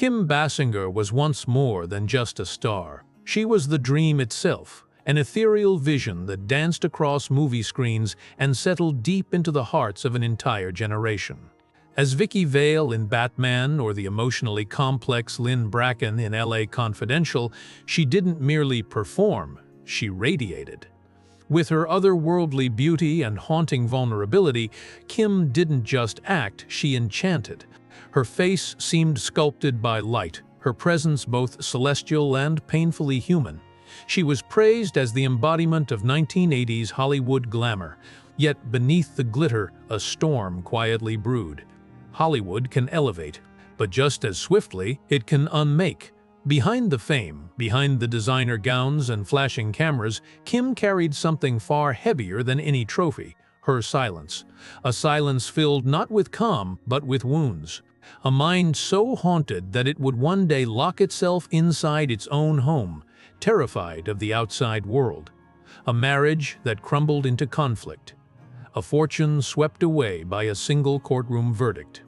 Kim Basinger was once more than just a star. She was the dream itself, an ethereal vision that danced across movie screens and settled deep into the hearts of an entire generation. As Vicky Vale in Batman or the emotionally complex Lynn Bracken in L.A. Confidential, she didn't merely perform, she radiated. With her otherworldly beauty and haunting vulnerability, Kim didn't just act, she enchanted. Her face seemed sculpted by light, her presence both celestial and painfully human. She was praised as the embodiment of 1980s Hollywood glamour, yet beneath the glitter, a storm quietly brewed. Hollywood can elevate, but just as swiftly, it can unmake. Behind the fame, behind the designer gowns and flashing cameras, Kim carried something far heavier than any trophy: her silence. A silence filled not with calm, but with wounds. A mind so haunted that it would one day lock itself inside its own home, terrified of the outside world. A marriage that crumbled into conflict. A fortune swept away by a single courtroom verdict.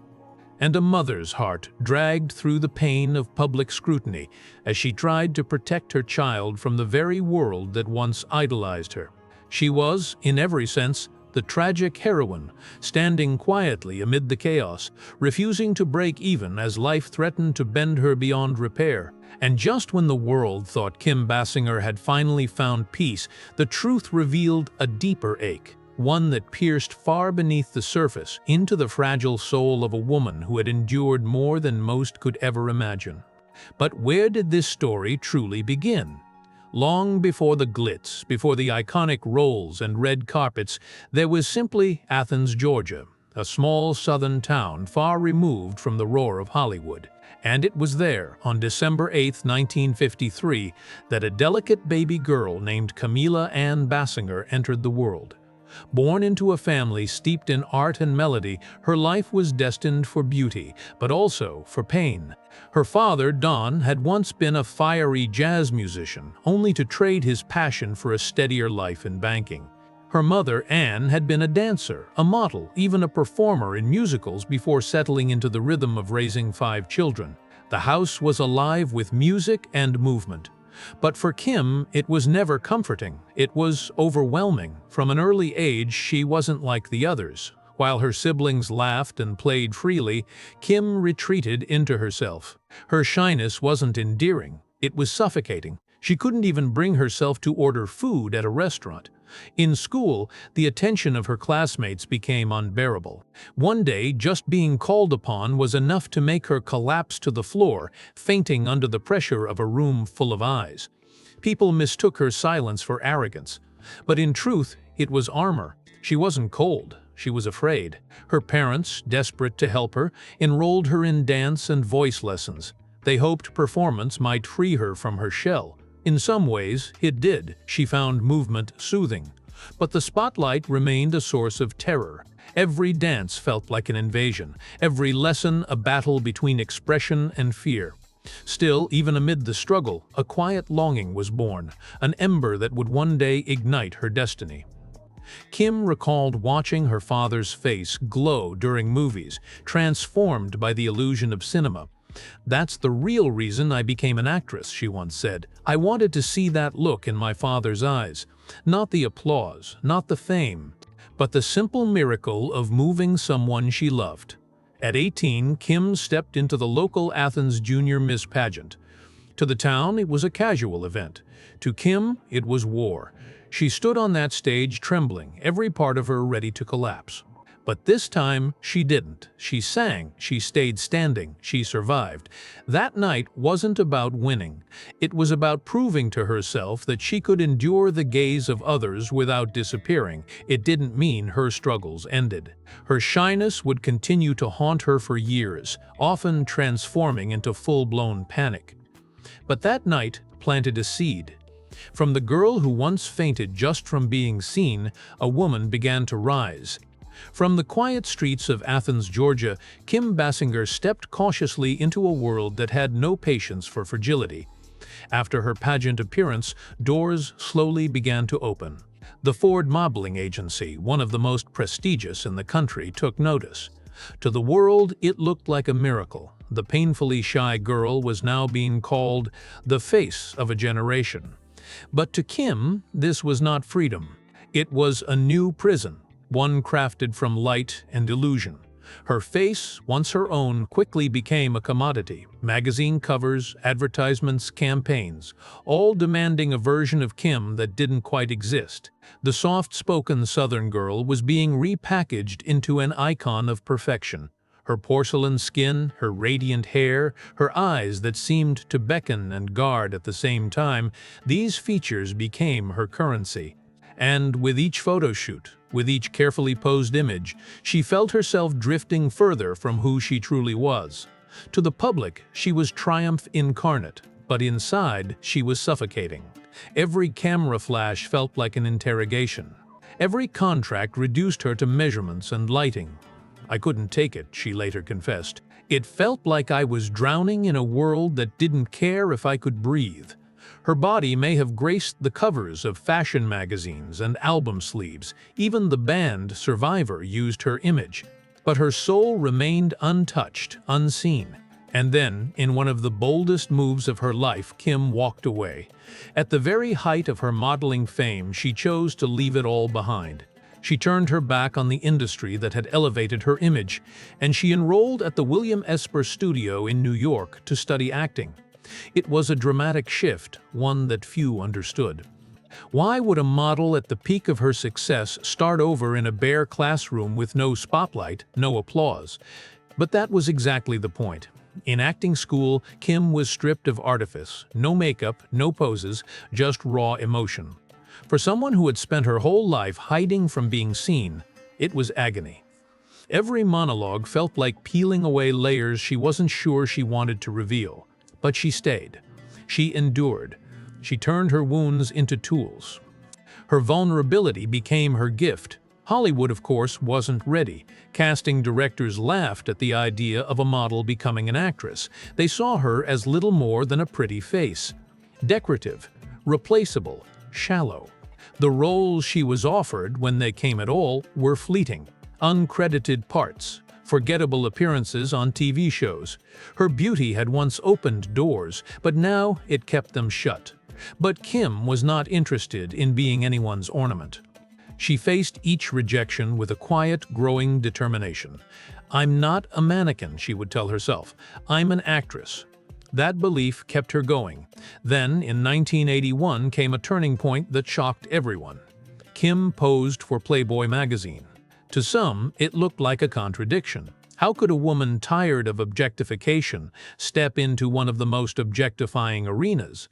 And a mother's heart dragged through the pain of public scrutiny as she tried to protect her child from the very world that once idolized her. She was, in every sense, the tragic heroine, standing quietly amid the chaos, refusing to break even as life threatened to bend her beyond repair. And just when the world thought Kim Basinger had finally found peace, the truth revealed a deeper ache. One that pierced far beneath the surface into the fragile soul of a woman who had endured more than most could ever imagine. But where did this story truly begin? Long before the glitz, before the iconic roles and red carpets, there was simply Athens, Georgia, a small southern town far removed from the roar of Hollywood. And it was there, on December 8, 1953, that a delicate baby girl named Camila Ann Basinger entered the world. Born into a family steeped in art and melody, her life was destined for beauty, but also for pain. Her father, Don, had once been a fiery jazz musician, only to trade his passion for a steadier life in banking. Her mother, Anne, had been a dancer, a model, even a performer in musicals before settling into the rhythm of raising 5 children. The house was alive with music and movement. But for Kim, it was never comforting. It was overwhelming. From an early age, she wasn't like the others. While her siblings laughed and played freely, Kim retreated into herself. Her shyness wasn't endearing. It was suffocating. She couldn't even bring herself to order food at a restaurant. In school, the attention of her classmates became unbearable. One day, just being called upon was enough to make her collapse to the floor, fainting under the pressure of a room full of eyes. People mistook her silence for arrogance. But in truth, it was armor. She wasn't cold. She was afraid. Her parents, desperate to help her, enrolled her in dance and voice lessons. They hoped performance might free her from her shell. In some ways, it did. She found movement soothing. But the spotlight remained a source of terror. Every dance felt like an invasion, every lesson a battle between expression and fear. Still, even amid the struggle, a quiet longing was born, an ember that would one day ignite her destiny. Kim recalled watching her father's face glow during movies, transformed by the illusion of cinema. "That's the real reason I became an actress," she once said. "I wanted to see that look in my father's eyes. Not the applause, not the fame, but the simple miracle of moving someone she loved." At 18, Kim stepped into the local Athens Junior Miss pageant. To the town, it was a casual event. To Kim, it was war. She stood on that stage trembling, every part of her ready to collapse. But this time, she didn't. She sang, she stayed standing, she survived. That night wasn't about winning. It was about proving to herself that she could endure the gaze of others without disappearing. It didn't mean her struggles ended. Her shyness would continue to haunt her for years, often transforming into full-blown panic. But that night planted a seed. From the girl who once fainted just from being seen, a woman began to rise. From the quiet streets of Athens, Georgia, Kim Basinger stepped cautiously into a world that had no patience for fragility. After her pageant appearance, doors slowly began to open. The Ford Modeling Agency, one of the most prestigious in the country, took notice. To the world, it looked like a miracle. the painfully shy girl was now being called the face of a generation. But to Kim, this was not freedom. It was a new prison, one crafted from light and illusion. Her face, once her own, quickly became a commodity. Magazine covers, advertisements, campaigns, all demanding a version of Kim that didn't quite exist. The soft-spoken Southern girl was being repackaged into an icon of perfection. Her porcelain skin, her radiant hair, her eyes that seemed to beckon and guard at the same time, these features became her currency. And with each photo shoot, with each carefully posed image, she felt herself drifting further from who she truly was. To the public, she was triumph incarnate, but inside, she was suffocating. Every camera flash felt like an interrogation. Every contract reduced her to measurements and lighting. "I couldn't take it," she later confessed. "It felt like I was drowning in a world that didn't care if I could breathe." Her body may have graced the covers of fashion magazines and album sleeves. Even the band Survivor used her image. But her soul remained untouched, unseen. And then, in one of the boldest moves of her life, Kim walked away. At the very height of her modeling fame, she chose to leave it all behind. She turned her back on the industry that had elevated her image, and she enrolled at the William Esper Studio in New York to study acting. It was a dramatic shift, one that few understood. Why would a model at the peak of her success start over in a bare classroom with no spotlight, no applause? But that was exactly the point. In acting school, Kim was stripped of artifice, no makeup, no poses, just raw emotion. For someone who had spent her whole life hiding from being seen, it was agony. Every monologue felt like peeling away layers she wasn't sure she wanted to reveal. But she stayed. She endured. She turned her wounds into tools. Her vulnerability became her gift. Hollywood, of course, wasn't ready. Casting directors laughed at the idea of a model becoming an actress. They saw her as little more than a pretty face. Decorative, replaceable, shallow. The roles she was offered, when they came at all, were fleeting. Uncredited parts. Forgettable appearances on TV shows. Her beauty had once opened doors, but now it kept them shut. But Kim was not interested in being anyone's ornament. She faced each rejection with a quiet, growing determination. "I'm not a mannequin," she would tell herself. "I'm an actress." That belief kept her going. Then, in 1981, came a turning point that shocked everyone. Kim posed for Playboy magazine. To some, it looked like a contradiction. How could a woman tired of objectification step into one of the most objectifying arenas?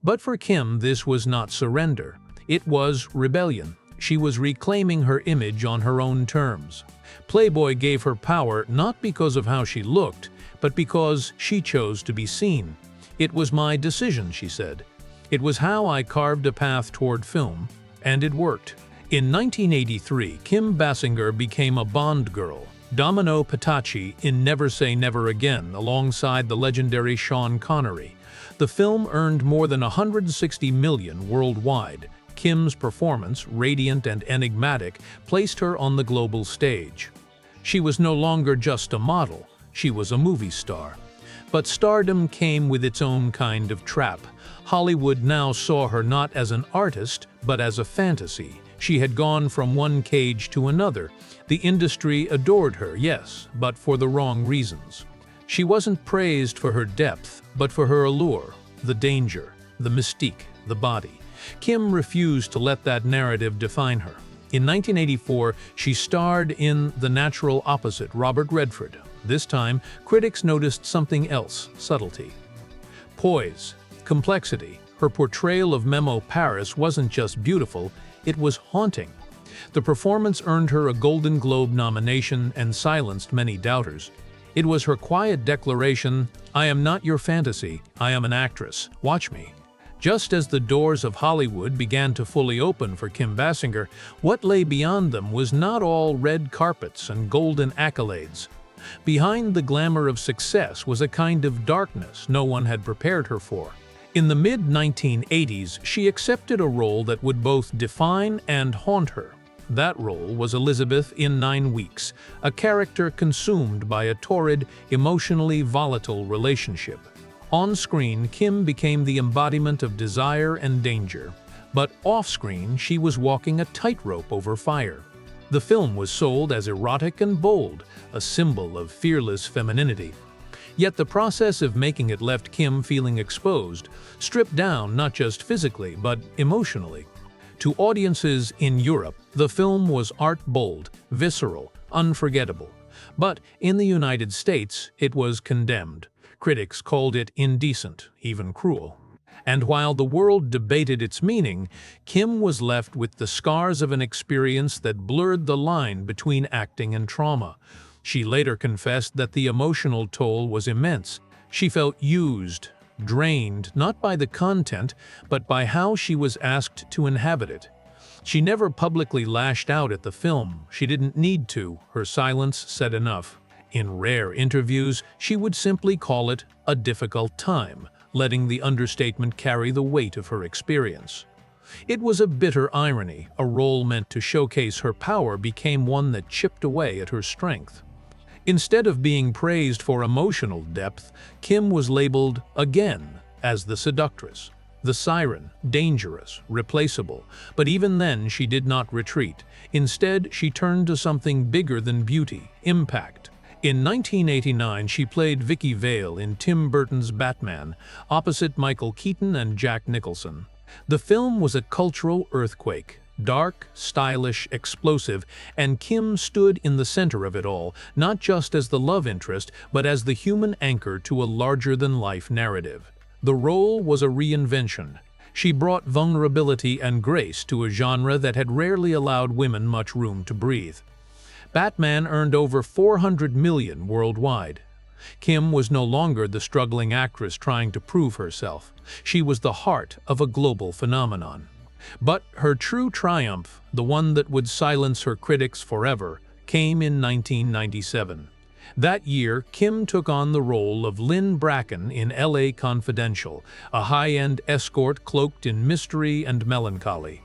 But for Kim, this was not surrender. It was rebellion. She was reclaiming her image on her own terms. Playboy gave her power not because of how she looked, but because she chose to be seen. "It was my decision," she said. "It was how I carved a path toward film, and it worked." In 1983, Kim Basinger became a Bond girl, Domino Patachi in Never Say Never Again, alongside the legendary Sean Connery. The film earned more than $160 million worldwide. Kim's performance, radiant and enigmatic, placed her on the global stage. She was no longer just a model, she was a movie star. But stardom came with its own kind of trap. Hollywood now saw her not as an artist, but as a fantasy. She had gone from one cage to another. The industry adored her, yes, but for the wrong reasons. She wasn't praised for her depth, but for her allure, the danger, the mystique, the body. Kim refused to let that narrative define her. In 1984, she starred in The Natural Opposite, Robert Redford. This time, critics noticed something else, subtlety. Poise, complexity. Her portrayal of Memo Paris wasn't just beautiful, it was haunting. The performance earned her a Golden Globe nomination and silenced many doubters. It was her quiet declaration, "I am not your fantasy, I am an actress, watch me." Just as the doors of Hollywood began to fully open for Kim Basinger, what lay beyond them was not all red carpets and golden accolades. Behind the glamour of success was a kind of darkness no one had prepared her for. In the mid-1980s, she accepted a role that would both define and haunt her. That role was Elizabeth in 9 Weeks, a character consumed by a torrid, emotionally volatile relationship. On screen, Kim became the embodiment of desire and danger, but off-screen she was walking a tightrope over fire. The film was sold as erotic and bold, a symbol of fearless femininity. Yet the process of making it left Kim feeling exposed, stripped down not just physically but emotionally. To audiences in Europe, the film was art-bold, visceral, unforgettable. But in the United States, it was condemned. Critics called it indecent, even cruel. And while the world debated its meaning, Kim was left with the scars of an experience that blurred the line between acting and trauma. She later confessed that the emotional toll was immense. She felt used, drained, not by the content, but by how she was asked to inhabit it. She never publicly lashed out at the film. She didn't need to. Her silence said enough. In rare interviews, she would simply call it a difficult time, letting the understatement carry the weight of her experience. It was a bitter irony. A role meant to showcase her power became one that chipped away at her strength. Instead of being praised for emotional depth, Kim was labeled, again, as the seductress, the siren, dangerous, replaceable. But even then, she did not retreat. Instead, she turned to something bigger than beauty, impact. In 1989, she played Vicky Vale in Tim Burton's Batman, opposite Michael Keaton and Jack Nicholson. The film was a cultural earthquake, dark, stylish, explosive, and Kim stood in the center of it all, not just as the love interest, but as the human anchor to a larger-than-life narrative. The role was a reinvention. She brought vulnerability and grace to a genre that had rarely allowed women much room to breathe. Batman earned over $400 million worldwide. Kim was no longer the struggling actress trying to prove herself. She was the heart of a global phenomenon. But her true triumph, the one that would silence her critics forever, came in 1997. That year, Kim took on the role of Lynn Bracken in L.A. Confidential, a high-end escort cloaked in mystery and melancholy.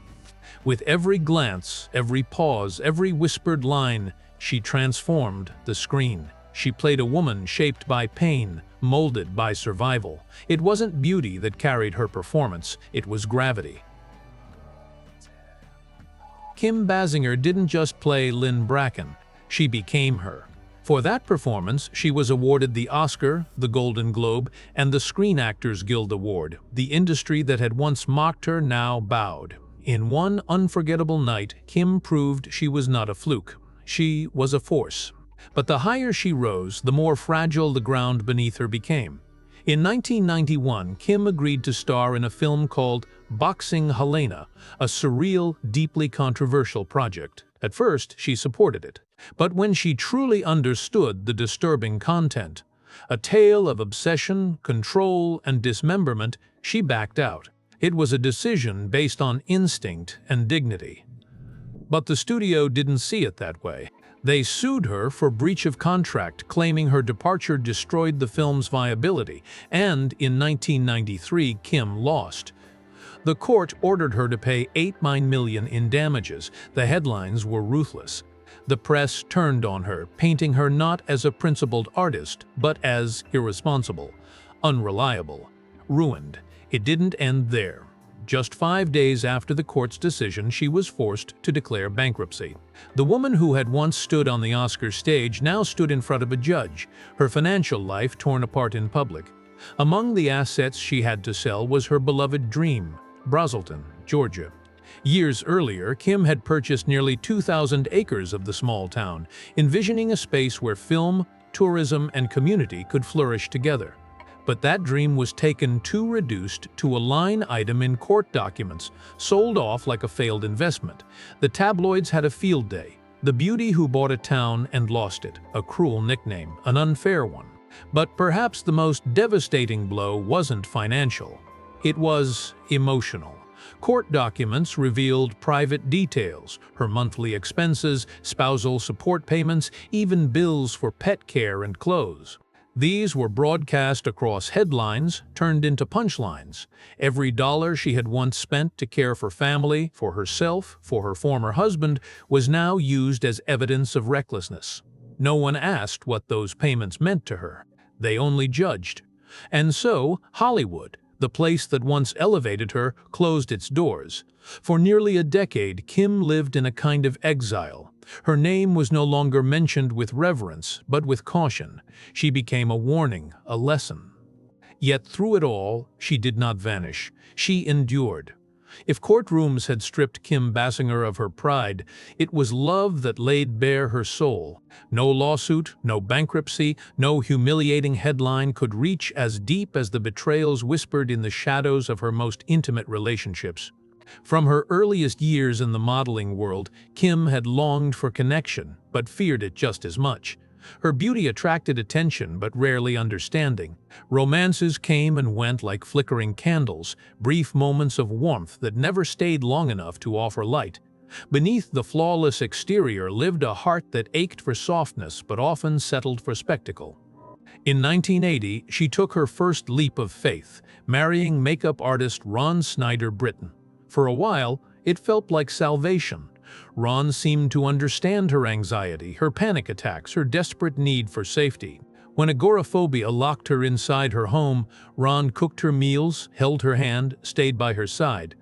With every glance, every pause, every whispered line, she transformed the screen. She played a woman shaped by pain, molded by survival. It wasn't beauty that carried her performance, it was gravity. Kim Basinger didn't just play Lynn Bracken, she became her. For that performance, she was awarded the Oscar, the Golden Globe, and the Screen Actors Guild Award. The industry that had once mocked her now bowed. In one unforgettable night, Kim proved she was not a fluke. She was a force. But the higher she rose, the more fragile the ground beneath her became. In 1991, Kim agreed to star in a film called Boxing Helena, a surreal, deeply controversial project. At first, she supported it. But when she truly understood the disturbing content, a tale of obsession, control, and dismemberment, she backed out. It was a decision based on instinct and dignity. But the studio didn't see it that way. They sued her for breach of contract, claiming her departure destroyed the film's viability, and in 1993, Kim lost. The court ordered her to pay $8 million in damages. The headlines were ruthless. The press turned on her, painting her not as a principled artist, but as irresponsible, unreliable, ruined. It didn't end there. Just 5 days after the court's decision, she was forced to declare bankruptcy. The woman who had once stood on the Oscar stage now stood in front of a judge, her financial life torn apart in public. Among the assets she had to sell was her beloved dream, Braselton, Georgia. Years earlier, Kim had purchased nearly 2,000 acres of the small town, envisioning a space where film, tourism, and community could flourish together. But that dream was reduced to a line item in court documents, sold off like a failed investment. The tabloids had a field day. The beauty who bought a town and lost it, a cruel nickname, an unfair one. But perhaps the most devastating blow wasn't financial. It was emotional. Court documents revealed private details, her monthly expenses, spousal support payments, even bills for pet care and clothes. These were broadcast across headlines, turned into punchlines. Every dollar she had once spent to care for family, for herself, for her former husband, was now used as evidence of recklessness. No one asked what those payments meant to her. They only judged. And so, Hollywood, the place that once elevated her, closed its doors. For nearly a decade, Kim lived in a kind of exile. Her name was no longer mentioned with reverence, but with caution. She became a warning, a lesson. Yet through it all, she did not vanish. She endured. If courtrooms had stripped Kim Basinger of her pride, it was love that laid bare her soul. No lawsuit, no bankruptcy, no humiliating headline could reach as deep as the betrayals whispered in the shadows of her most intimate relationships. From her earliest years in the modeling world, Kim had longed for connection, but feared it just as much. Her beauty attracted attention, but rarely understanding. Romances came and went like flickering candles, brief moments of warmth that never stayed long enough to offer light. Beneath the flawless exterior lived a heart that ached for softness but often settled for spectacle. In 1980, she took her first leap of faith, marrying makeup artist Ron Snyder Britton. For a while, it felt like salvation. Ron seemed to understand her anxiety, her panic attacks, her desperate need for safety. When agoraphobia locked her inside her home, Ron cooked her meals, held her hand, stayed by her side.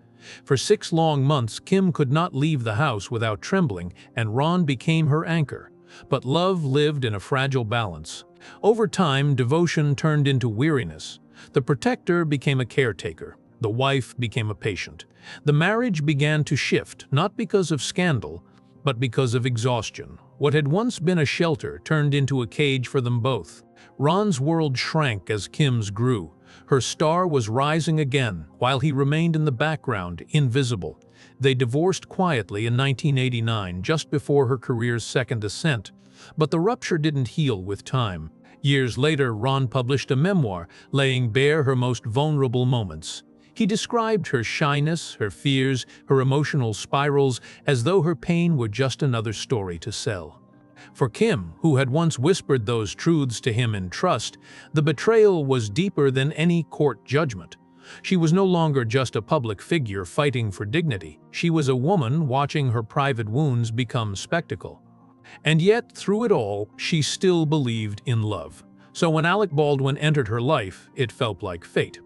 For 6 long months, Kim could not leave the house without trembling, and Ron became her anchor. But love lived in a fragile balance. Over time, devotion turned into weariness. The protector became a caretaker. The wife became a patient. The marriage began to shift, not because of scandal, but because of exhaustion. What had once been a shelter turned into a cage for them both. Ron's world shrank as Kim's grew. Her star was rising again, while he remained in the background, invisible. They divorced quietly in 1989, just before her career's second ascent. But the rupture didn't heal with time. Years later, Ron published a memoir, laying bare her most vulnerable moments. He described her shyness, her fears, her emotional spirals, as though her pain were just another story to sell. For Kim, who had once whispered those truths to him in trust, the betrayal was deeper than any court judgment. She was no longer just a public figure fighting for dignity. She was a woman watching her private wounds become spectacle. And yet, through it all, she still believed in love. So when Alec Baldwin entered her life, it felt like fate.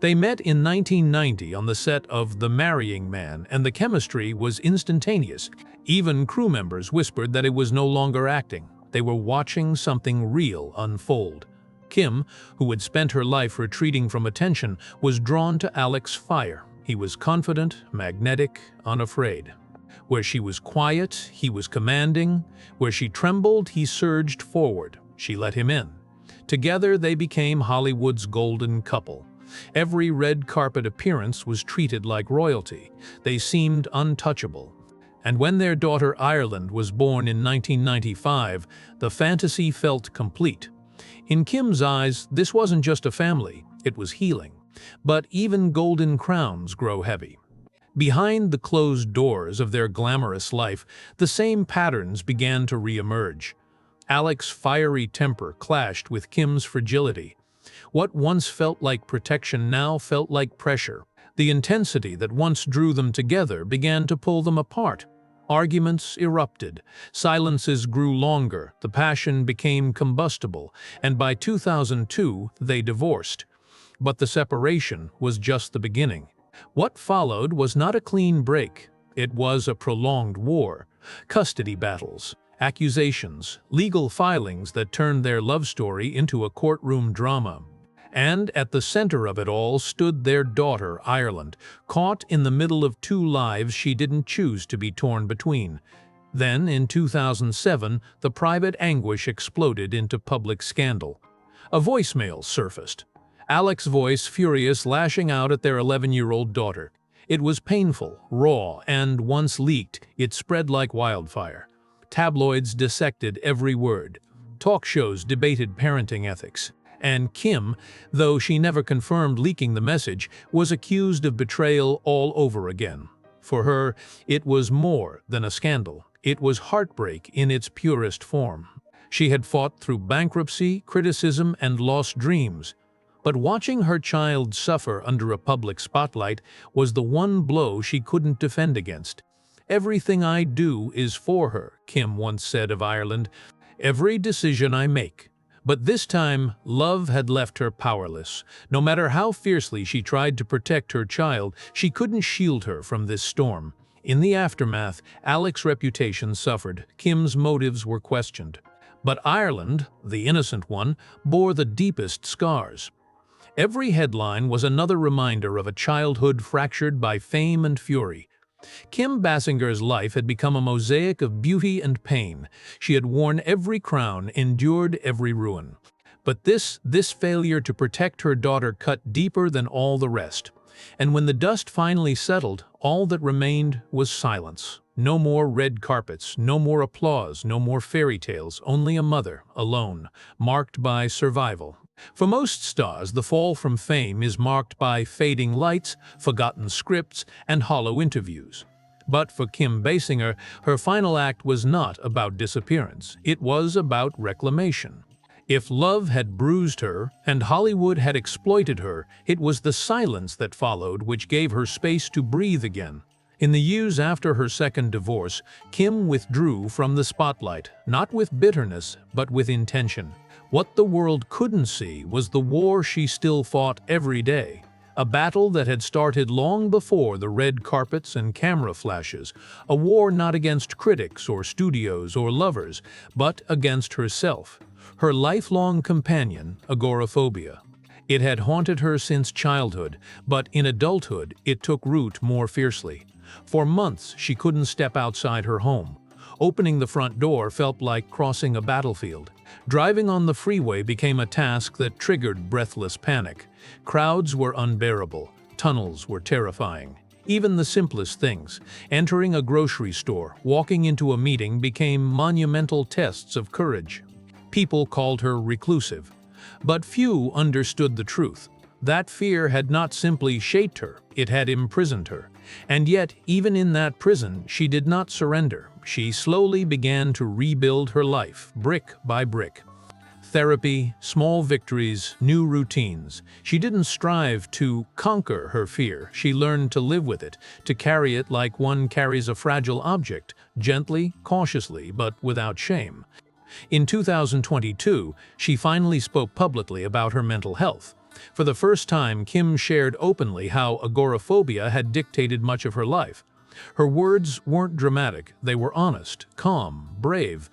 They met in 1990 on the set of The Marrying Man, and the chemistry was instantaneous. Even crew members whispered that it was no longer acting. They were watching something real unfold. Kim, who had spent her life retreating from attention, was drawn to Alec's fire. He was confident, magnetic, unafraid. Where she was quiet, he was commanding. Where she trembled, he surged forward. She let him in. Together, they became Hollywood's golden couple. Every red carpet appearance was treated like royalty. They seemed untouchable. And when their daughter Ireland was born in 1995, the fantasy felt complete. In Kim's eyes, this wasn't just a family, it was healing. But even golden crowns grow heavy. Behind the closed doors of their glamorous life, the same patterns began to re-emerge. Alec's fiery temper clashed with Kim's fragility. What once felt like protection now felt like pressure. The intensity that once drew them together began to pull them apart. Arguments erupted, silences grew longer, the passion became combustible, and by 2002 they divorced. But the separation was just the beginning. What followed was not a clean break. It was a prolonged war. Custody battles, accusations, legal filings that turned their love story into a courtroom drama. And at the center of it all stood their daughter, Ireland, caught in the middle of 2 lives she didn't choose to be torn between. Then, in 2007, the private anguish exploded into public scandal. A voicemail surfaced. Alec's voice furious, lashing out at their 11-year-old daughter. It was painful, raw, and once leaked, it spread like wildfire. Tabloids dissected every word. Talk shows debated parenting ethics. And Kim, though she never confirmed leaking the message, was accused of betrayal all over again. For her, it was more than a scandal. It was heartbreak in its purest form. She had fought through bankruptcy, criticism, and lost dreams. But watching her child suffer under a public spotlight was the one blow she couldn't defend against. "Everything I do is for her," Kim once said of Ireland. "Every decision I make." But this time, love had left her powerless. No matter how fiercely she tried to protect her child, she couldn't shield her from this storm. In the aftermath, Alex's reputation suffered. Kim's motives were questioned. But Ireland, the innocent one, bore the deepest scars. Every headline was another reminder of a childhood fractured by fame and fury. Kim Basinger's life had become a mosaic of beauty and pain. She had worn every crown, endured every ruin. But this failure to protect her daughter cut deeper than all the rest. And when the dust finally settled, all that remained was silence. No more red carpets, no more applause, no more fairy tales, only a mother, alone, marked by survival. For most stars, the fall from fame is marked by fading lights, forgotten scripts, and hollow interviews. But for Kim Basinger, her final act was not about disappearance. It was about reclamation. If love had bruised her and Hollywood had exploited her, it was the silence that followed which gave her space to breathe again. In the years after her second divorce, Kim withdrew from the spotlight, not with bitterness, but with intention. What the world couldn't see was the war she still fought every day. A battle that had started long before the red carpets and camera flashes. A war not against critics or studios or lovers, but against herself. Her lifelong companion, agoraphobia. It had haunted her since childhood, but in adulthood it took root more fiercely. For months she couldn't step outside her home. Opening the front door felt like crossing a battlefield. Driving on the freeway became a task that triggered breathless panic. Crowds were unbearable. Tunnels were terrifying. Even the simplest things, entering a grocery store, walking into a meeting, became monumental tests of courage. People called her reclusive. But few understood the truth. That fear had not simply shaped her, it had imprisoned her. And yet, even in that prison, she did not surrender. She slowly began to rebuild her life, brick by brick. Therapy, small victories, new routines. She didn't strive to conquer her fear. She learned to live with it, to carry it like one carries a fragile object, gently, cautiously, but without shame. In 2022, she finally spoke publicly about her mental health. For the first time, Kim shared openly how agoraphobia had dictated much of her life. Her words weren't dramatic, they were honest, calm, brave.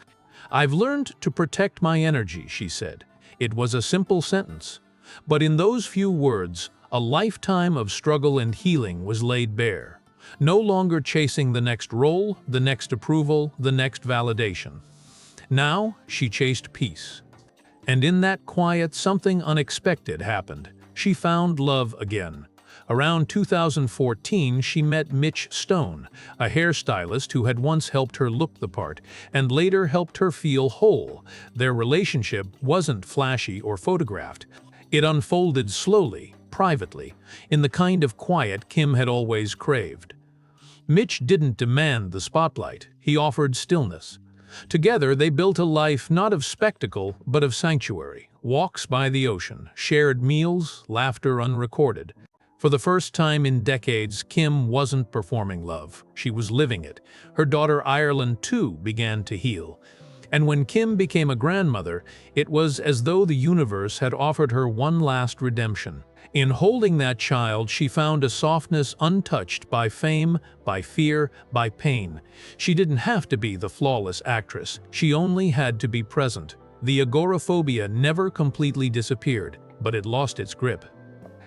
"I've learned to protect my energy," she said. It was a simple sentence. But in those few words, a lifetime of struggle and healing was laid bare. No longer chasing the next role, the next approval, the next validation. Now, she chased peace. And in that quiet, something unexpected happened. She found love again. Around 2014, she met Mitch Stone, a hairstylist who had once helped her look the part, and later helped her feel whole. Their relationship wasn't flashy or photographed. It unfolded slowly, privately, in the kind of quiet Kim had always craved. Mitch didn't demand the spotlight, he offered stillness. Together, they built a life not of spectacle, but of sanctuary. Walks by the ocean, shared meals, laughter unrecorded. For the first time in decades, Kim wasn't performing love. She was living it. Her daughter Ireland, too, began to heal. And when Kim became a grandmother, it was as though the universe had offered her one last redemption. In holding that child, she found a softness untouched by fame, by fear, by pain. She didn't have to be the flawless actress. She only had to be present. The agoraphobia never completely disappeared, but it lost its grip.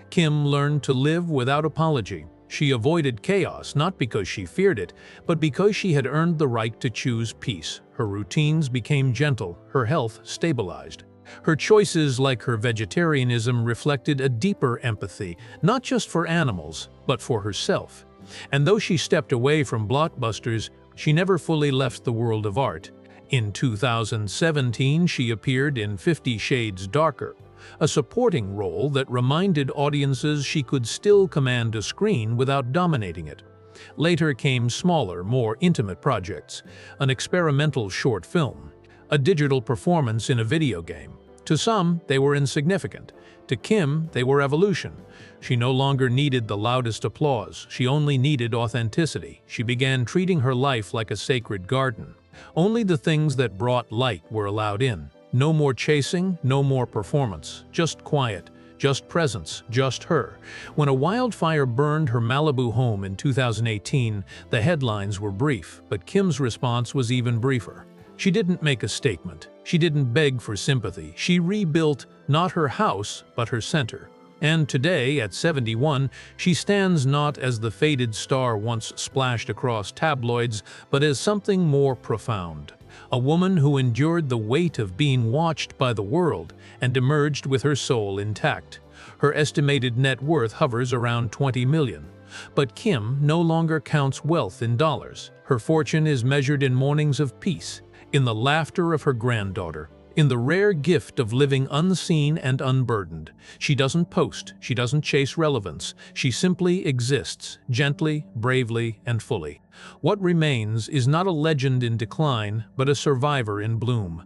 Kim learned to live without apology. She avoided chaos not because she feared it, but because she had earned the right to choose peace. Her routines became gentle, her health stabilized. Her choices, like her vegetarianism, reflected a deeper empathy, not just for animals, but for herself. And though she stepped away from blockbusters, she never fully left the world of art. In 2017, she appeared in 50 Shades Darker, a supporting role that reminded audiences she could still command a screen without dominating it. Later came smaller, more intimate projects, an experimental short film, a digital performance in a video game. To some, they were insignificant. To Kim, they were evolution. She no longer needed the loudest applause. She only needed authenticity. She began treating her life like a sacred garden. Only the things that brought light were allowed in. No more chasing, no more performance. Just quiet, just presence, just her. When a wildfire burned her Malibu home in 2018, the headlines were brief, but Kim's response was even briefer. She didn't make a statement. She didn't beg for sympathy. She rebuilt not her house, but her center. And today, at 71, she stands not as the faded star once splashed across tabloids, but as something more profound. A woman who endured the weight of being watched by the world and emerged with her soul intact. Her estimated net worth hovers around $20 million. But Kim no longer counts wealth in dollars. Her fortune is measured in mornings of peace, in the laughter of her granddaughter, in the rare gift of living unseen and unburdened. She doesn't post, she doesn't chase relevance. She simply exists, gently, bravely, and fully. What remains is not a legend in decline, but a survivor in bloom.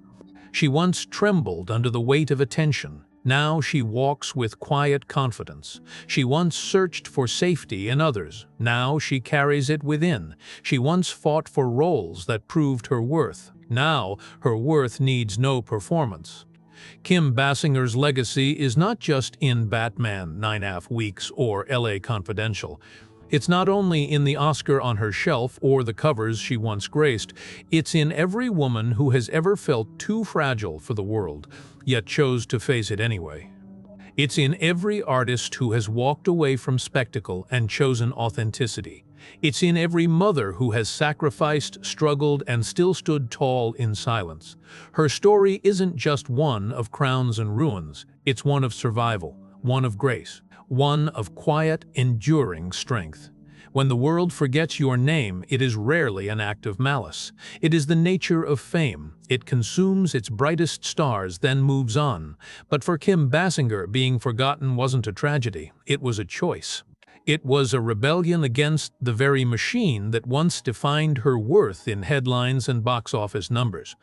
She once trembled under the weight of attention. Now she walks with quiet confidence. She once searched for safety in others. Now she carries it within. She once fought for roles that proved her worth. Now her worth needs no performance. Kim Basinger's legacy is not just in Batman 9.5 Weeks or L.A. Confidential. It's not only in the Oscar on her shelf or the covers she once graced, it's in every woman who has ever felt too fragile for the world, yet chose to face it anyway. It's in every artist who has walked away from spectacle and chosen authenticity. It's in every mother who has sacrificed, struggled, and still stood tall in silence. Her story isn't just one of crowns and ruins, it's one of survival, one of grace, one of quiet, enduring strength. When the world forgets your name, it is rarely an act of malice. It is the nature of fame. It consumes its brightest stars, then moves on. But for Kim Basinger, being forgotten wasn't a tragedy, it was a choice. It was a rebellion against the very machine that once defined her worth in headlines and box office numbers.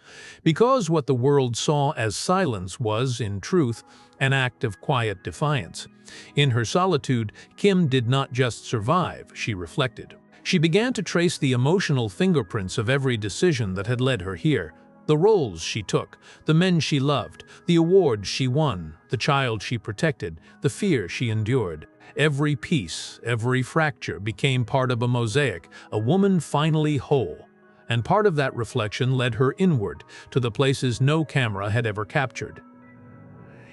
Because what the world saw as silence was, in truth, an act of quiet defiance. In her solitude, Kim did not just survive, she reflected. She began to trace the emotional fingerprints of every decision that had led her here. The roles she took, the men she loved, the awards she won, the child she protected, the fear she endured. Every piece, every fracture became part of a mosaic, a woman finally whole. And part of that reflection led her inward, to the places no camera had ever captured.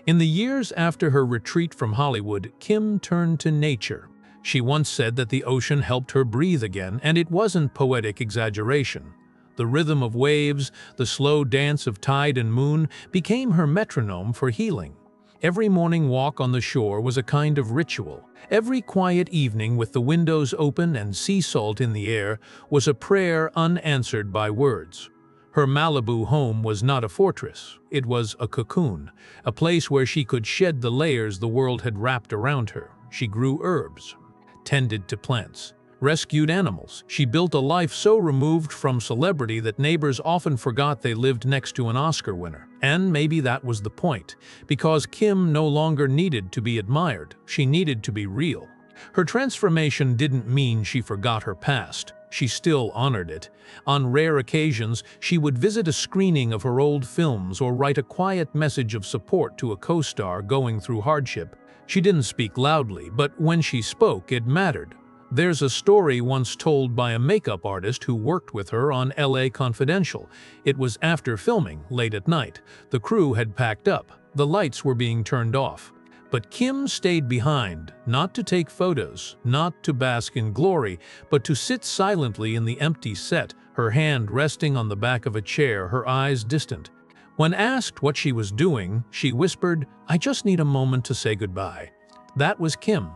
In the years after her retreat from Hollywood, Kim turned to nature. She once said that the ocean helped her breathe again, and it wasn't poetic exaggeration. The rhythm of waves, the slow dance of tide and moon, became her metronome for healing. Every morning walk on the shore was a kind of ritual. Every quiet evening with the windows open and sea salt in the air was a prayer unanswered by words. Her Malibu home was not a fortress, it was a cocoon, a place where she could shed the layers the world had wrapped around her. She grew herbs, tended to plants, rescued animals. She built a life so removed from celebrity that neighbors often forgot they lived next to an Oscar winner. And maybe that was the point, because Kim no longer needed to be admired, she needed to be real. Her transformation didn't mean she forgot her past. She still honored it. On rare occasions, she would visit a screening of her old films or write a quiet message of support to a co-star going through hardship. She didn't speak loudly, but when she spoke, it mattered. There's a story once told by a makeup artist who worked with her on L.A. Confidential. It was after filming, late at night. The crew had packed up. The lights were being turned off. But Kim stayed behind, not to take photos, not to bask in glory, but to sit silently in the empty set, her hand resting on the back of a chair, her eyes distant. When asked what she was doing, she whispered, "I just need a moment to say goodbye." That was Kim.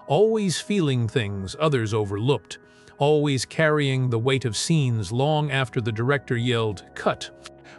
Always feeling things others overlooked, always carrying the weight of scenes long after the director yelled, "Cut."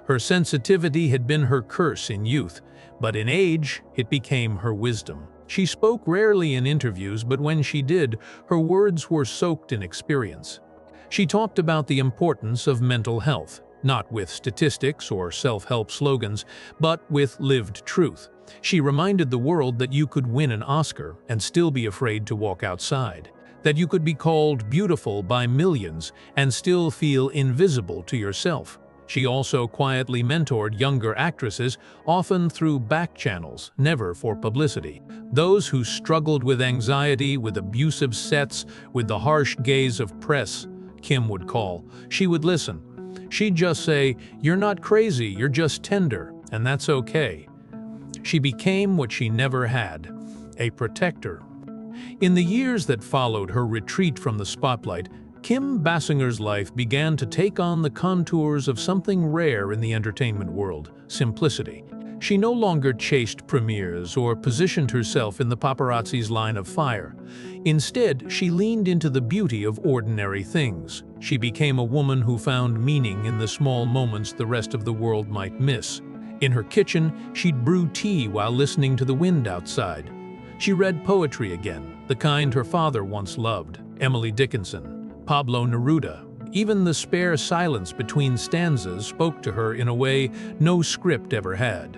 Her sensitivity had been her curse in youth, but in age, it became her wisdom. She spoke rarely in interviews, but when she did, her words were soaked in experience. She talked about the importance of mental health, not with statistics or self-help slogans, but with lived truth. She reminded the world that you could win an Oscar and still be afraid to walk outside, that you could be called beautiful by millions and still feel invisible to yourself. She also quietly mentored younger actresses, often through back channels, never for publicity. Those who struggled with anxiety, with abusive sets, with the harsh gaze of press, Kim would call. She would listen. She'd just say, "You're not crazy, you're just tender, and that's okay." She became what she never had, a protector. In the years that followed her retreat from the spotlight, Kim Basinger's life began to take on the contours of something rare in the entertainment world: simplicity. She no longer chased premieres or positioned herself in the paparazzi's line of fire. Instead, she leaned into the beauty of ordinary things. She became a woman who found meaning in the small moments the rest of the world might miss. In her kitchen, she'd brew tea while listening to the wind outside. She read poetry again, the kind her father once loved: Emily Dickinson, Pablo Neruda. Even the spare silence between stanzas spoke to her in a way no script ever had.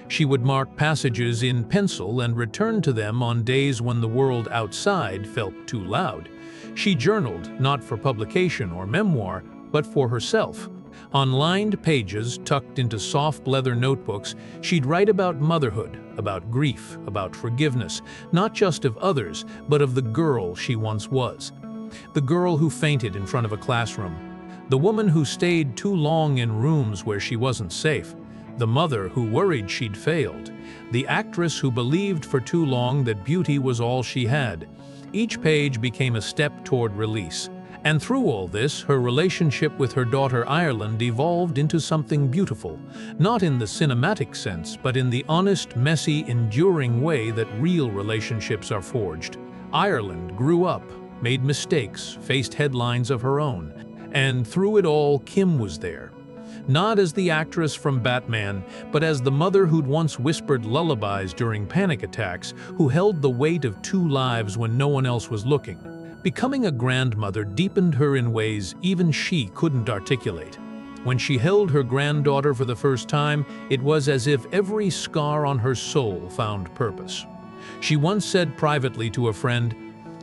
She would mark passages in pencil and return to them on days when the world outside felt too loud. She journaled, not for publication or memoir, but for herself. On lined pages tucked into soft leather notebooks, she'd write about motherhood, about grief, about forgiveness, not just of others, but of the girl she once was. The girl who fainted in front of a classroom, the woman who stayed too long in rooms where she wasn't safe, the mother who worried she'd failed, the actress who believed for too long that beauty was all she had. Each page became a step toward release. And through all this, her relationship with her daughter Ireland evolved into something beautiful, not in the cinematic sense, but in the honest, messy, enduring way that real relationships are forged. Ireland grew up, made mistakes, faced headlines of her own, and through it all, Kim was there. Not as the actress from Batman, but as the mother who'd once whispered lullabies during panic attacks, who held the weight of two lives when no one else was looking. Becoming a grandmother deepened her in ways even she couldn't articulate. When she held her granddaughter for the first time, it was as if every scar on her soul found purpose. She once said privately to a friend,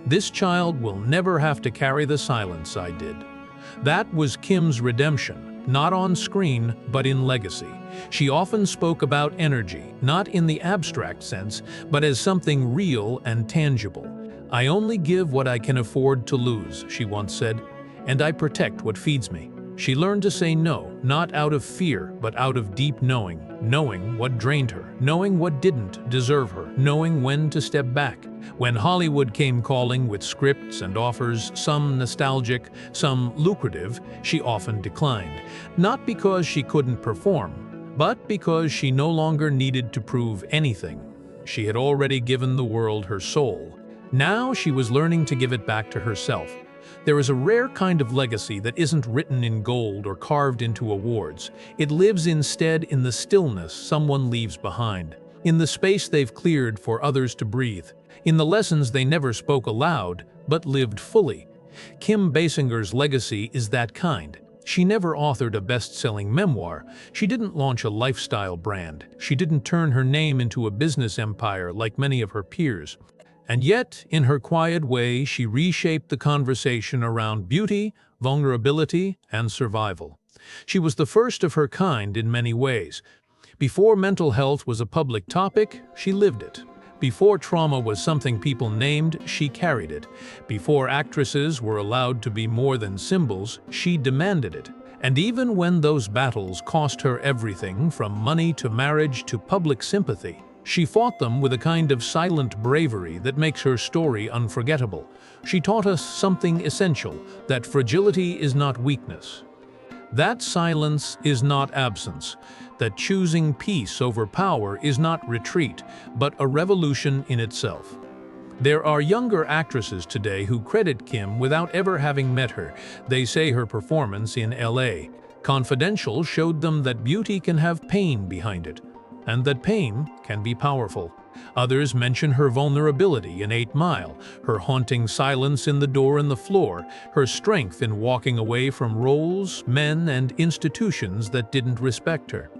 "This child will never have to carry the silence I did." That was Kim's redemption, not on screen, but in legacy. She often spoke about energy, not in the abstract sense, but as something real and tangible. "I only give what I can afford to lose," she once said, "and I protect what feeds me." She learned to say no, not out of fear, but out of deep knowing, knowing what drained her, knowing what didn't deserve her, knowing when to step back. When Hollywood came calling with scripts and offers, some nostalgic, some lucrative, she often declined. Not because she couldn't perform, but because she no longer needed to prove anything. She had already given the world her soul. Now she was learning to give it back to herself. There is a rare kind of legacy that isn't written in gold or carved into awards. It lives instead in the stillness someone leaves behind, in the space they've cleared for others to breathe, in the lessons they never spoke aloud, but lived fully. Kim Basinger's legacy is that kind. She never authored a best-selling memoir. She didn't launch a lifestyle brand. She didn't turn her name into a business empire like many of her peers. And yet, in her quiet way, she reshaped the conversation around beauty, vulnerability, and survival. She was the first of her kind in many ways. Before mental health was a public topic, she lived it. Before trauma was something people named, she carried it. Before actresses were allowed to be more than symbols, she demanded it. And even when those battles cost her everything, from money to marriage to public sympathy, she fought them with a kind of silent bravery that makes her story unforgettable. She taught us something essential, that fragility is not weakness, that silence is not absence, that choosing peace over power is not retreat, but a revolution in itself. There are younger actresses today who credit Kim without ever having met her. They say her performance in L.A. Confidential showed them that beauty can have pain behind it, and that pain can be powerful. Others mention her vulnerability in 8 Mile, her haunting silence in The Door in the Floor, her strength in walking away from roles, men, and institutions that didn't respect her.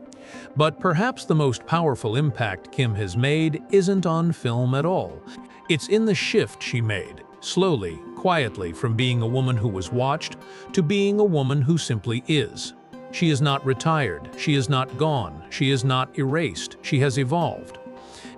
But perhaps the most powerful impact Kim has made isn't on film at all. It's in the shift she made, slowly, quietly, from being a woman who was watched to being a woman who simply is. She is not retired, she is not gone, she is not erased, she has evolved.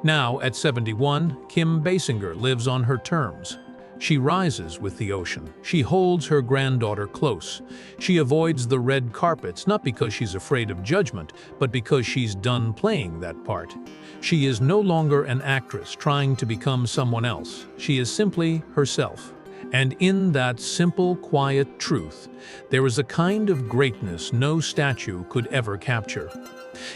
Now, at 71, Kim Basinger lives on her terms. She rises with the ocean. She holds her granddaughter close. She avoids the red carpets, not because she's afraid of judgment, but because she's done playing that part. She is no longer an actress trying to become someone else. She is simply herself. And in that simple, quiet truth, there is a kind of greatness no statue could ever capture.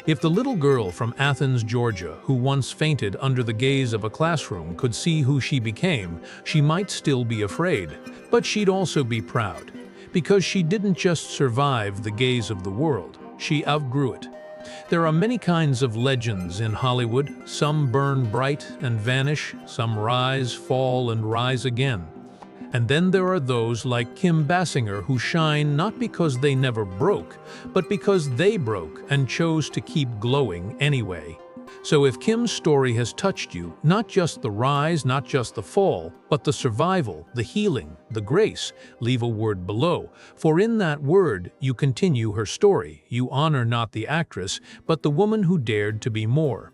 If the little girl from Athens, Georgia, who once fainted under the gaze of a classroom could see who she became, she might still be afraid, but she'd also be proud. Because she didn't just survive the gaze of the world, she outgrew it. There are many kinds of legends in Hollywood. Some burn bright and vanish, some rise, fall, and rise again. And then there are those like Kim Basinger who shine not because they never broke, but because they broke and chose to keep glowing anyway. So if Kim's story has touched you, not just the rise, not just the fall, but the survival, the healing, the grace, leave a word below. For in that word, you continue her story. You honor not the actress, but the woman who dared to be more.